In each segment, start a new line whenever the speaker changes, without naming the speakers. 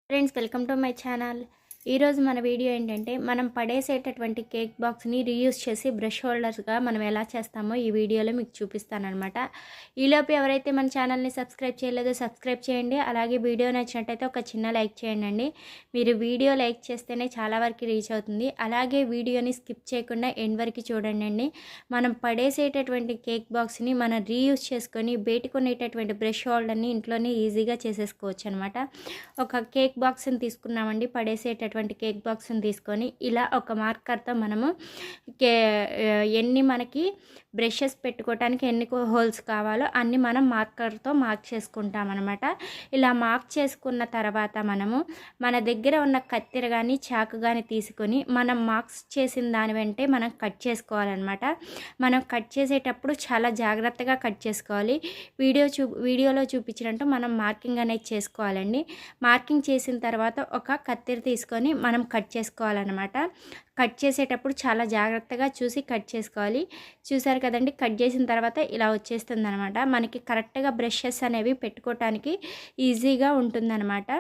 Friends, welcome to my channel. ఈరోజు మన video ఏంటంటే మనం పడేసేటటువంటి కేక్ బాక్స్ని రీయూజ్ చేసి బ్రష్ హోల్డర్స్గా మనం ఎలా చేస్తామో ఈ వీడియోలో మీకు చూపిస్తానమాట. ఈలోపు ఎవరైతే మన ఛానల్ని సబ్స్క్రైబ్ చేయలేదో సబ్స్క్రైబ్ చేయండి. అలాగే వీడియో నచ్చినట్టయితే ఒక చిన్న లైక్ చేయండి. మీరు వీడియో లైక్ చేస్తేనే చాలా వరకు రీచ్ అవుతుంది. అలాగే వీడియోని స్కిప్ చేయకుండా ఎండ్ వరకు చూడండి. మనం పడేసేటటువంటి కేక్ బాక్స్ని మనం రీయూజ్ చేసుకొని బయట కొనేటటువంటి బ్రష్ హోల్డర్ని ఇంట్లోనే ఈజీగా చేసేసుకోవచ్చు అనమాట. ఒక కేక్ బాక్స్ని తీసుకున్నామండి, పడేసేటటువంటి కేక్ బాక్స్ని తీసుకొని ఇలా ఒక మార్కర్తో మనము ఎన్ని మనకి బ్రషెస్ పెట్టుకోవడానికి ఎన్ని హోల్స్ కావాలో అన్ని మనం మార్కర్తో మార్క్ చేసుకుంటాం అనమాట. ఇలా మార్క్ చేసుకున్న తర్వాత మనము మన దగ్గర ఉన్న కత్తెర కానీ చాకు కానీ తీసుకొని మనం మార్క్స్ చేసిన దాని వెంటే మనం కట్ చేసుకోవాలన్నమాట. మనం కట్ చేసేటప్పుడు చాలా జాగ్రత్తగా కట్ చేసుకోవాలి. వీడియోలో చూపించినట్టు మనం మార్కింగ్ అనేది చేసుకోవాలండి. మార్కింగ్ చేసిన తర్వాత ఒక కత్తెర తీసుకొని మనం కట్ చేసుకోవాలన్నమాట. కట్ చేసేటప్పుడు చాలా జాగ్రత్తగా చూసి కట్ చేసుకోవాలి. చూసారు కదండి, కట్ చేసిన తర్వాత ఇలా వచ్చేస్తుంది అనమాట. మనకి కరెక్ట్గా బ్రషెస్ అనేవి పెట్టుకోవటానికి ఈజీగా ఉంటుందన్నమాట.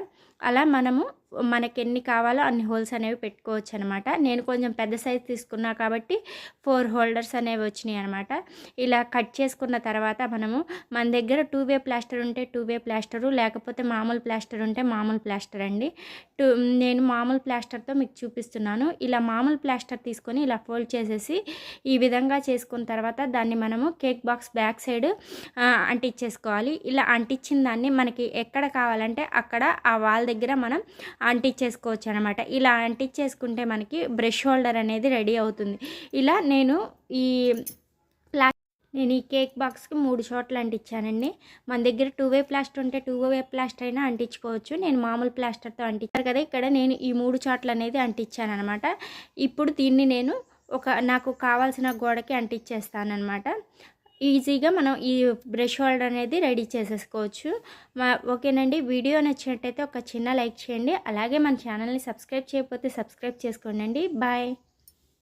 అలా మనము మనకి ఎన్ని కావాలో అన్ని హోల్స్ అనేవి పెట్టుకోవచ్చు అనమాట. నేను కొంచెం పెద్ద సైజ్ తీసుకున్నా కాబట్టి 4 హోల్డర్స్ అనేవి వచ్చినాయి అనమాట. ఇలా కట్ చేసుకున్న తర్వాత మనము మన దగ్గర 2-వే ప్లాస్టర్ ఉంటే 2-వే ప్లాస్టరు, లేకపోతే మామూలు ప్లాస్టర్ ఉంటే మామూలు ప్లాస్టర్ అండి. నేను మామూలు ప్లాస్టర్తో మీకు చూపిస్తున్నాను. ఇలా మామూలు ప్లాస్టర్ తీసుకొని ఇలా ఫోల్డ్ చేసేసి ఈ విధంగా చేసుకున్న తర్వాత దాన్ని మనము కేక్ బాక్స్ బ్యాక్ సైడ్ అంటించేసుకోవాలి. ఇలా అంటించిన దాన్ని మనకి ఎక్కడ కావాలంటే అక్కడ ఆ వాల్ దగ్గర మనం అంటించేసుకోవచ్చు అనమాట. ఇలా అంటించేసుకుంటే మనకి బ్రష్ హోల్డర్ అనేది రెడీ అవుతుంది. ఇలా నేను ఈ కేక్ బాక్స్కి 3 చోట్ల అంటించానండి. మన దగ్గర 2-వే ప్లాస్టర్ ఉంటే 2-వే ప్లాస్టర్ అయినా అంటించుకోవచ్చు. నేను మామూలు ప్లాస్టర్తో అంటించాను కదా. ఇక్కడ నేను ఈ 3 చోట్ల అనేది అంటించాను అనమాట. ఇప్పుడు దీన్ని నేను నాకు కావాల్సిన గోడకి అంటించేస్తానమాట. ఈజీగా మనం ఈ బ్రష్ హోల్డర్ అనేది రెడీ చేసేసుకోవచ్చు. ఓకేనండి. వీడియో నచ్చినట్టయితే ఒక చిన్న లైక్ చేయండి. అలాగే మన ఛానల్ని సబ్స్క్రైబ్ చేయకపోతే సబ్స్క్రైబ్ చేసుకోండి. బాయ్.